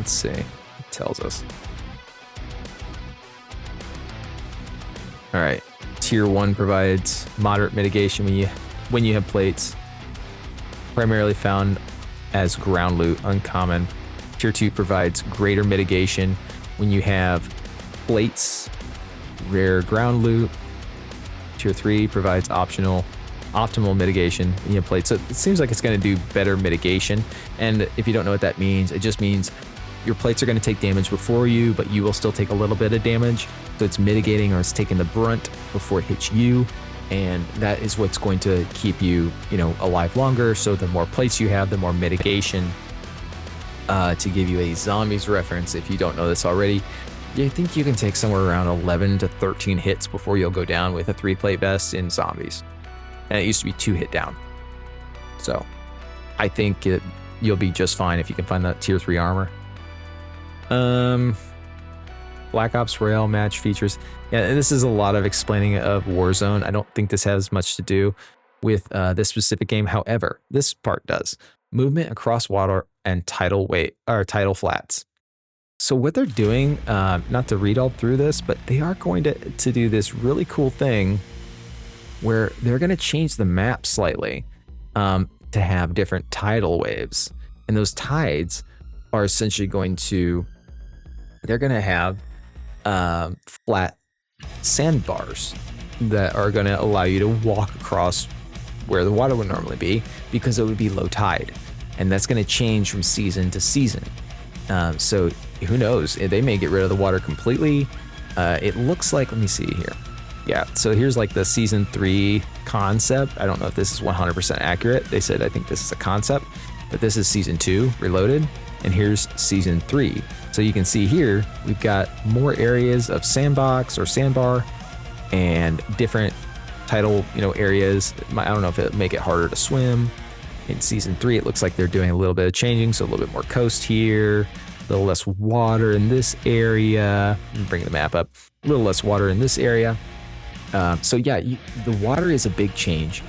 see, it tells us. All right. Tier 1 provides moderate mitigation when you have plates. Primarily found as ground loot, uncommon. Tier 2 provides greater mitigation when you have plates, rare ground loot. Tier 3 provides optimal mitigation when you have plates. So it seems like it's going to do better mitigation. And if you don't know what that means, it just means your plates are going to take damage before you, but you will still take a little bit of damage. So it's mitigating, or it's taking the brunt before it hits you. And that is what's going to keep you, alive longer. So the more plates you have, the more mitigation. To give you a zombies reference, if you don't know this already, I think you can take somewhere around 11 to 13 hits before you'll go down with a 3-plate vest in zombies. And it used to be 2 hit down. So I think you'll be just fine if you can find that tier 3 armor. Black Ops Royale match features. Yeah, this is a lot of explaining of Warzone. I don't think this has much to do with this specific game. However, this part does. Movement across water and tidal flats. So what they're doing, not to read all through this, but they are going to do this really cool thing where they're going to change the map slightly to have different tidal waves. And those tides are essentially they're going to have flat sandbars that are going to allow you to walk across where the water would normally be, because it would be low tide. And that's going to change from season to season. So who knows? They may get rid of the water completely. It looks like, let me see here. Yeah, so here's like the season 3 concept. I don't know if this is 100% accurate. They said, I think this is a concept, but this is season 2 reloaded. And here's season 3. So you can see here, we've got more areas of sandbox or sandbar and different tidal, areas. I don't know if it'll make it harder to swim. In season 3, it looks like they're doing a little bit of changing. So a little bit more coast here, a little less water in this area. Let me bring the map up. A little less water in this area. So yeah, the water is a big change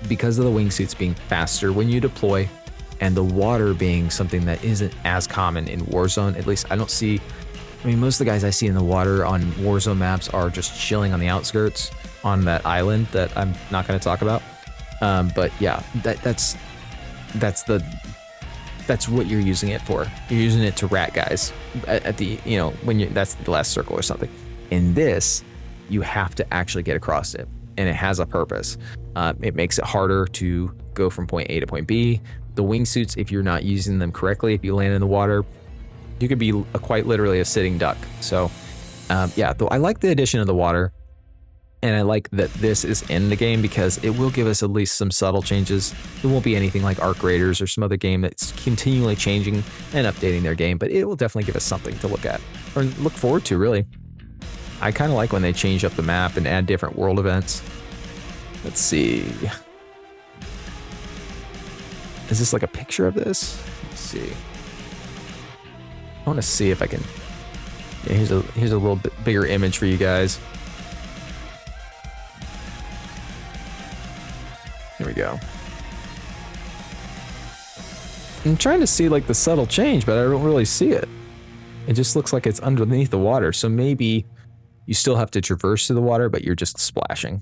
because of the wingsuits being faster when you deploy, and the water being something that isn't as common in Warzone. At least I don't see. I mean, most of the guys I see in the water on Warzone maps are just chilling on the outskirts on that island that I'm not going to talk about. But yeah, that's what you're using it for. You're using it to rat guys at the, when that's the last circle or something. In this, you have to actually get across it, and it has a purpose. It makes it harder to go from point A to point B. The wingsuits, if you're not using them correctly, if you land in the water, you could be quite literally a sitting duck. So yeah, though I like the addition of the water, and I like that this is in the game because it will give us at least some subtle changes. It won't be anything like Arc Raiders or some other game that's continually changing and updating their game, but it will definitely give us something to look at or look forward to, really. I kind of like when they change up the map and add different world events. Let's see. Is this like a picture of this? Let's see. I want to see if I can. Yeah, here's a little bit bigger image for you guys. Here we go. I'm trying to see like the subtle change, but I don't really see it. It just looks like it's underneath the water. So maybe you still have to traverse to the water, but you're just splashing.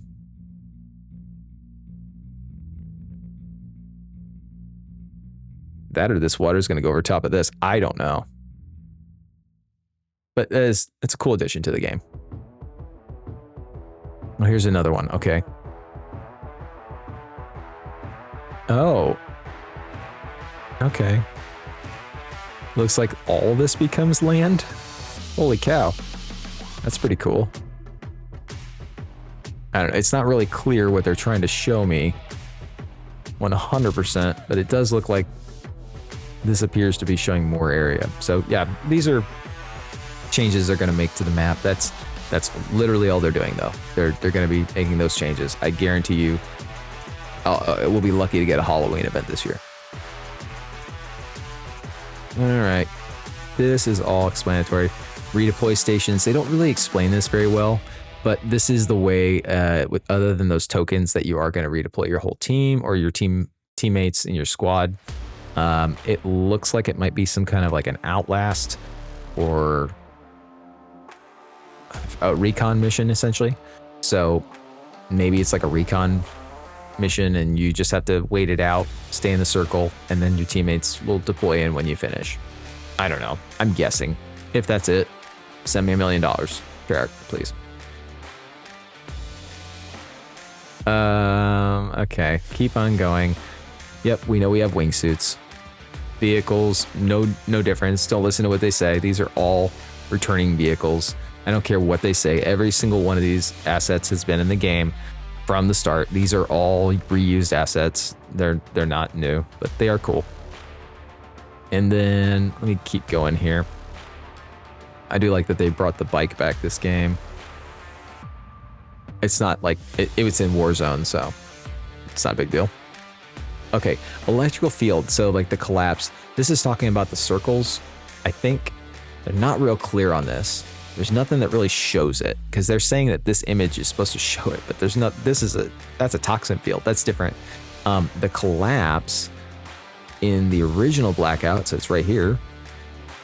That or this water is going to go over top of this. I don't know. But it's a cool addition to the game. Oh, here's another one. Okay. Oh. Okay. Looks like all this becomes land. Holy cow. That's pretty cool. I don't know. It's not really clear what they're trying to show me 100%, but it does look like this appears to be showing more area. So yeah, these are changes they're going to make to the map. That's literally all they're doing, though. They're going to be making those changes. I guarantee you, we'll be lucky to get a Halloween event this year. All right, this is all explanatory. Redeploy stations. They don't really explain this very well, but this is the way. Other than those tokens, that you are going to redeploy your whole team or your teammates in your squad. It looks like it might be some kind of like an Outlast or a recon mission essentially. So maybe it's like a recon mission and you just have to wait it out, stay in the circle, and then your teammates will deploy in when you finish. I don't know. I'm guessing. If that's it, send me $1 million. Treyarch, please. Okay, keep on going. Yep, we know we have wingsuits. Vehicles, no difference. Don't listen to what they say. These are all returning vehicles. I don't care what they say. Every single one of these assets has been in the game from the start. These are all reused assets. They're not new, but they are cool. And then let me keep going here. I do like that they brought the bike back this game. It's not like it was in Warzone, so it's not a big deal. Okay, electrical field. So like the collapse. This is talking about the circles. I think they're not real clear on this. There's nothing that really shows it because they're saying that this image is supposed to show it, but there's not. That's a toxin field. That's different. The collapse in the original Blackout, so it's right here.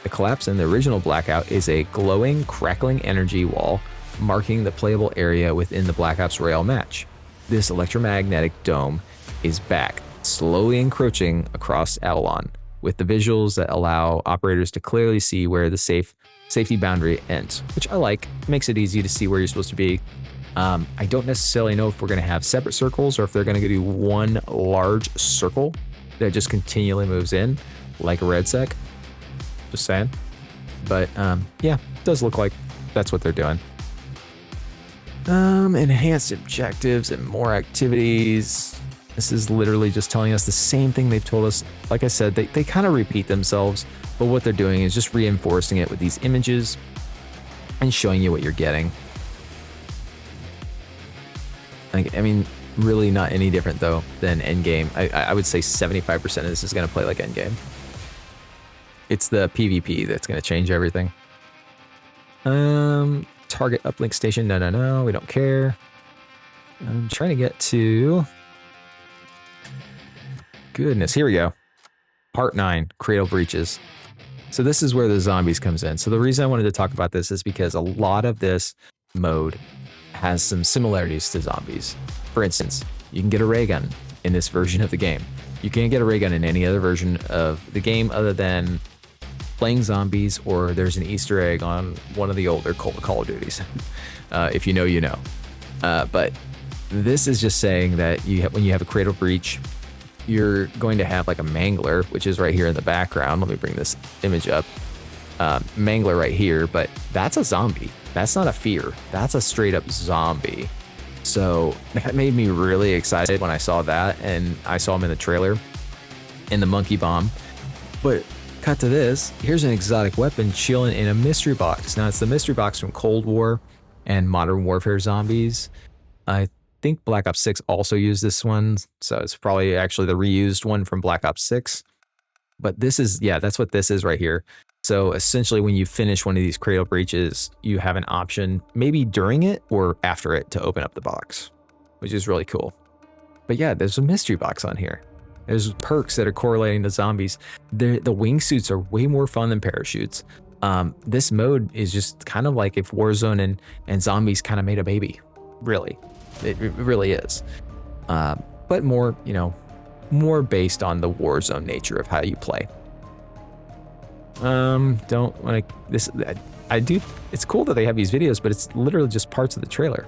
The collapse in the original Blackout is a glowing, crackling energy wall marking the playable area within the Black Ops Royale match. This electromagnetic dome is back, slowly encroaching across Avalon, with the visuals that allow operators to clearly see where the safety boundary ends, which I like. It makes it easy to see where you're supposed to be. I don't necessarily know if we're going to have separate circles or if they're going to do one large circle that just continually moves in, like a red sec. Just saying. But yeah, it does look like that's what they're doing. Enhanced objectives and more activities. This is literally just telling us the same thing they've told us. Like I said, they kind of repeat themselves, but what they're doing is just reinforcing it with these images and showing you what you're getting. Like, I mean, really not any different though than Endgame. I would say 75% of this is going to play like Endgame. It's the PvP that's going to change everything. Target uplink station. No, we don't care. I'm trying to get to... Goodness, here we go. Part 9, Cradle Breaches. So this is where the zombies comes in. So the reason I wanted to talk about this is because a lot of this mode has some similarities to zombies. For instance, you can get a ray gun in this version of the game. You can't get a ray gun in any other version of the game other than playing zombies, or there's an Easter egg on one of the older Call of Duties. If you know, you know. But this is just saying that when you have a Cradle Breach, you're going to have like a mangler, which is right here in the background. Let me bring this image up. Mangler right here, but that's a zombie. That's not a fear. That's a straight up zombie. So that made me really excited when I saw that, and I saw him in the trailer in the monkey bomb. But cut to this, here's an exotic weapon chilling in a mystery box. Now it's the mystery box from Cold War and Modern Warfare zombies. I think Black Ops 6 also used this one, so it's probably actually the reused one from Black Ops 6. But this is, yeah, that's what this is right here. So essentially when you finish one of these Cradle Breaches, you have an option, maybe during it or after it, to open up the box, which is really cool. But yeah, there's a mystery box on here. There's perks that are correlating to zombies. The wingsuits are way more fun than parachutes. This mode is just kind of like if Warzone and zombies kind of made a baby, really. It really is. But more, you know, more based on the Warzone nature of how you play. Don't want to, this, I do, it's cool that they have these videos, but it's literally just parts of the trailer.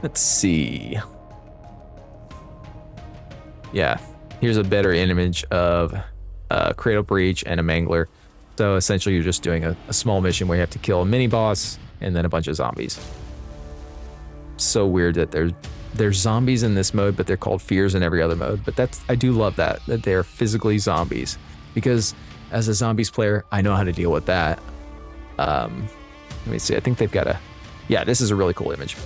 Let's see. Yeah, here's a better image of a Cradle Breach and a Mangler. So essentially you're just doing a small mission where you have to kill a mini boss and then a bunch of zombies. So weird that there's zombies in this mode, but they're called fears in every other mode. But I do love that they're physically zombies, because as a zombies player, I know how to deal with that. Let me see, I think they've got yeah, this is a really cool image.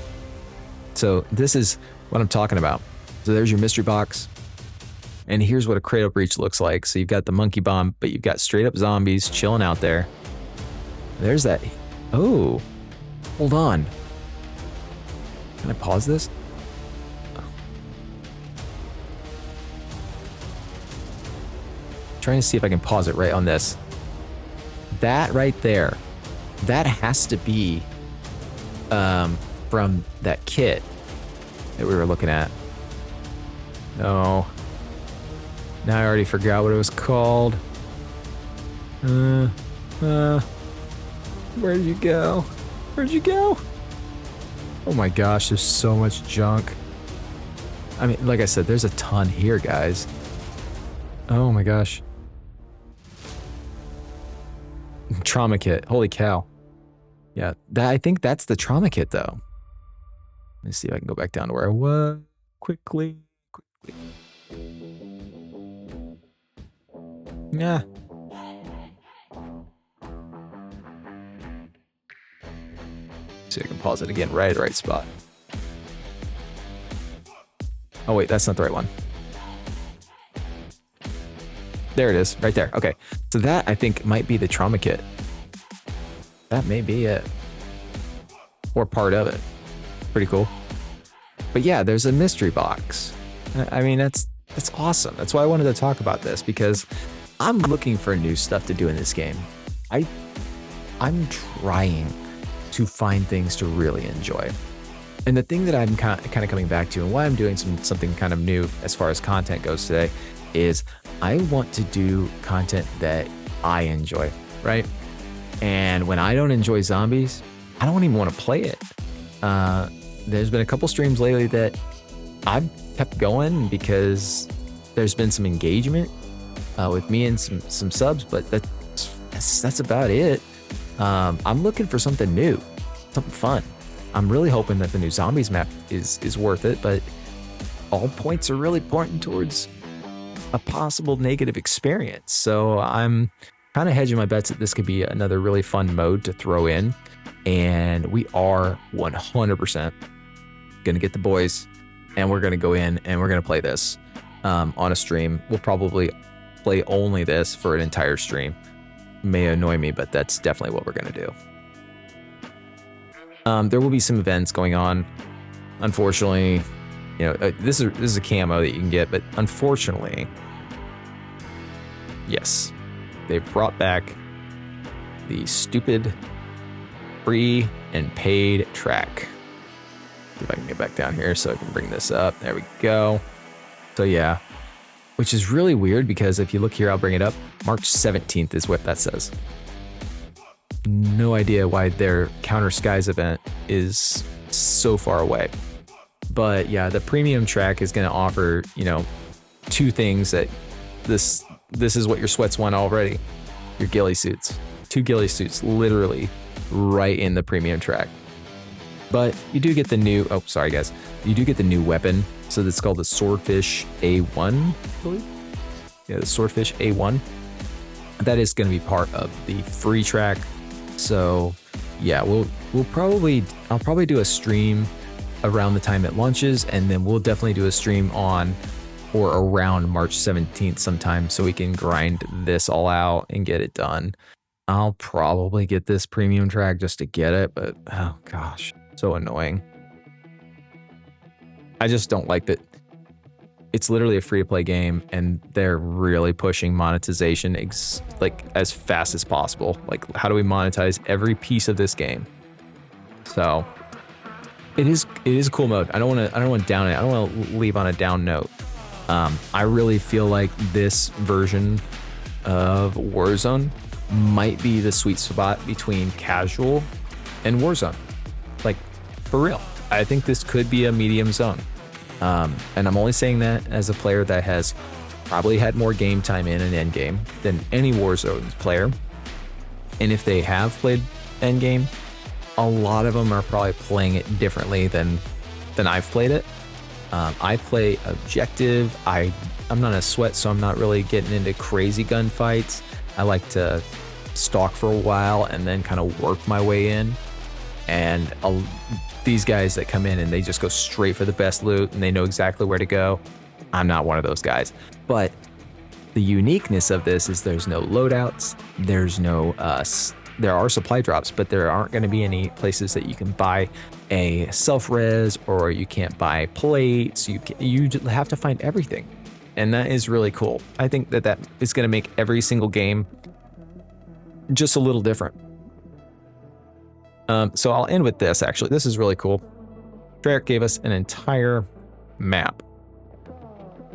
So this is what I'm talking about. So there's your mystery box. And here's what a Cradle Breach looks like. So you've got the monkey bomb, but you've got straight up zombies chilling out there. There's that. Oh, hold on. Can I pause this? Trying to see if I can pause it right on this. That right there, that has to be from that kit that we were looking at. No. Now I already forgot what it was called. Where did you go? Where'd you go? Oh my gosh, there's so much junk. I mean, like I said, there's a ton here, guys. Oh my gosh. Trauma kit. Holy cow. Yeah, I think that's the trauma kit, though. Let me see if I can go back down to where I was. Quickly. Yeah. See if I can pause it again right at the right spot. Oh wait, that's not the right one. There it is, right there. Okay, so that I think might be the trauma kit. That may be it. Or part of it. Pretty cool. But yeah, there's a mystery box. I mean, that's awesome. That's why I wanted to talk about this, because I'm looking for new stuff to do in this game. I'm trying to find things to really enjoy. And the thing that I'm kind of coming back to, and why I'm doing something kind of new as far as content goes today, is I want to do content that I enjoy, right? And when I don't enjoy zombies, I don't even want to play it. There's been a couple streams lately that I've kept going because there's been some engagement with me and some subs, but that's about it. I'm looking for something new, something fun. I'm really hoping that the new zombies map is worth it, but all points are really pointing towards a possible negative experience. So I'm kind of hedging my bets that this could be another really fun mode to throw in. And we are 100% going to get the boys, and we're going to go in and we're going to play this on a stream. We'll probably play only this for an entire stream. May annoy me, but that's definitely what we're going to do. There will be some events going on. Unfortunately, you know, this is a camo that you can get, but unfortunately, yes, they've brought back the stupid free and paid track. See if I can get back down here so I can bring this up. There we go. So yeah, which is really weird because if you look here, I'll bring it up. March 17th is what that says. No idea why their Counter Skies event is so far away. But yeah, the premium track is going to offer, you know, two things that this is what your sweats want already. Your ghillie suits. 2 ghillie suits literally right in the premium track. But you do get the new, oh, sorry guys. You do get the new weapon. So that's called the Swordfish A1, I believe. Yeah, the Swordfish A1. That is going to be part of the free track. So yeah, I'll probably do a stream around the time it launches, and then we'll definitely do a stream on or around March 17th sometime so we can grind this all out and get it done. I'll probably get this premium track just to get it, but oh gosh, so annoying. I just don't like that. It's literally a free-to-play game, and they're really pushing monetization like as fast as possible. Like, how do we monetize every piece of this game? So it is a cool mode. I don't want to down it. I don't want to leave on a down note. I really feel like this version of Warzone might be the sweet spot between casual and Warzone. Like, for real. I think this could be a medium zone. And I'm only saying that as a player that has probably had more game time in an Endgame than any Warzone player. And if they have played Endgame, a lot of them are probably playing it differently than I've played it. I play objective. I'm not a sweat, so I'm not really getting into crazy gunfights. I like to stalk for a while and then kind of work my way in. And these guys that come in and they just go straight for the best loot and they know exactly where to go. I'm not one of those guys. But the uniqueness of this is there's no loadouts. There's no, there are supply drops, but there aren't going to be any places that you can buy a self-res, or you can't buy plates. You just have to find everything. And that is really cool. I think that is going to make every single game just a little different. So I'll end with this, actually. This is really cool. Treyarch gave us an entire map.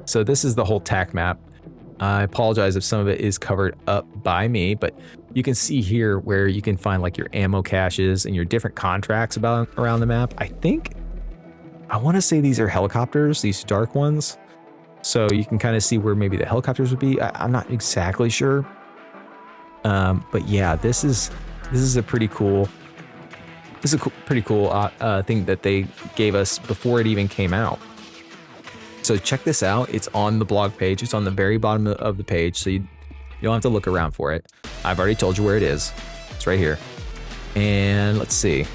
So this is the whole TAC map. I apologize if some of it is covered up by me, but you can see here where you can find like your ammo caches and your different contracts around the map. I want to say these are helicopters, these dark ones. So you can kind of see where maybe the helicopters would be. I'm not exactly sure. But yeah, this is a pretty cool thing that they gave us before it even came out. So check this out. It's on the blog page. It's on the very bottom of the page, so you don't have to look around for it. I've already told you where it is. It's right here. And let's see.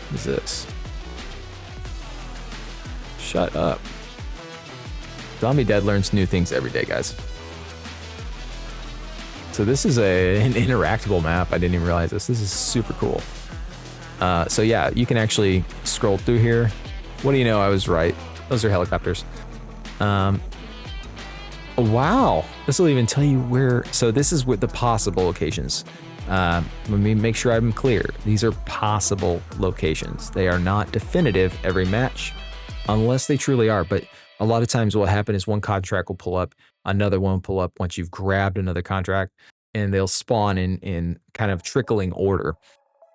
What is this? Shut up. Zombie Dead learns new things every day, guys. So this is an interactable map. I didn't even realize this. This is super cool. So yeah, you can actually scroll through here. What do you know? I was right. Those are helicopters. Wow. This will even tell you where. So this is what the possible locations. Let me make sure I'm clear. These are possible locations. They are not definitive every match, unless they truly are. But a lot of times what will happen is one contract will pull up, another one will pull up once you've grabbed another contract, and they'll spawn in kind of trickling order.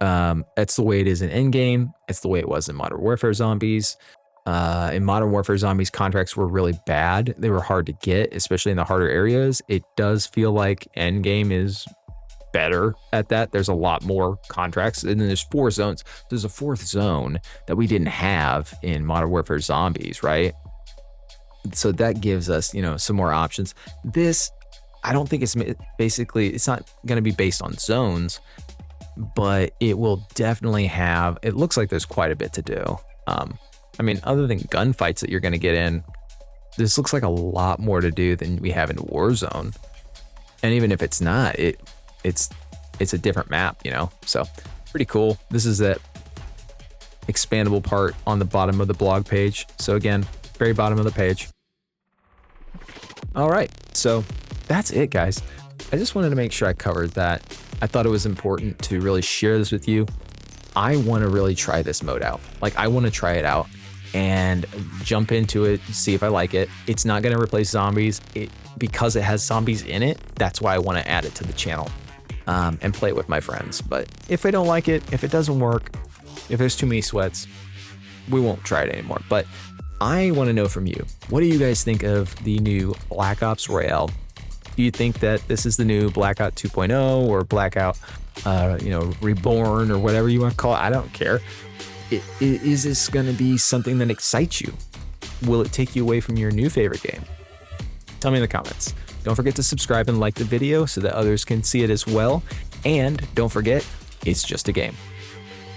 That's the way it is in Endgame. It's the way it was in Modern Warfare Zombies. In Modern Warfare Zombies, contracts were really bad. They were hard to get, especially in the harder areas. It does feel like Endgame is better at that. There's a lot more contracts, and then there's 4 zones. There's a 4th zone that we didn't have in Modern Warfare Zombies, right? So that gives us, some more options. This, I don't think it's not going to be based on zones, but it will definitely have, it looks like there's quite a bit to do. Other than gunfights that you're going to get in, this looks like a lot more to do than we have in Warzone. And even if it's not, it's a different map, so pretty cool. This is that expandable part on the bottom of the blog page. So again, very bottom of the page. All right, so that's it, guys. I just wanted to make sure I covered that. I thought it was important to really share this with you. I want to really try this mode out. I want to try it out and jump into it, see if I like it. It's not going to replace zombies. Because it has zombies in it, that's why I want to add it to the channel and play it with my friends. But if I don't like it, if it doesn't work, if there's too many sweats, we won't try it anymore. But I want to know from you, what do you guys think of the new Black Ops Royale? Do you think that this is the new Blackout 2.0 or Blackout, Reborn or whatever you want to call it? I don't care. Is this going to be something that excites you? Will it take you away from your new favorite game? Tell me in the comments. Don't forget to subscribe and like the video so that others can see it as well. And don't forget, it's just a game.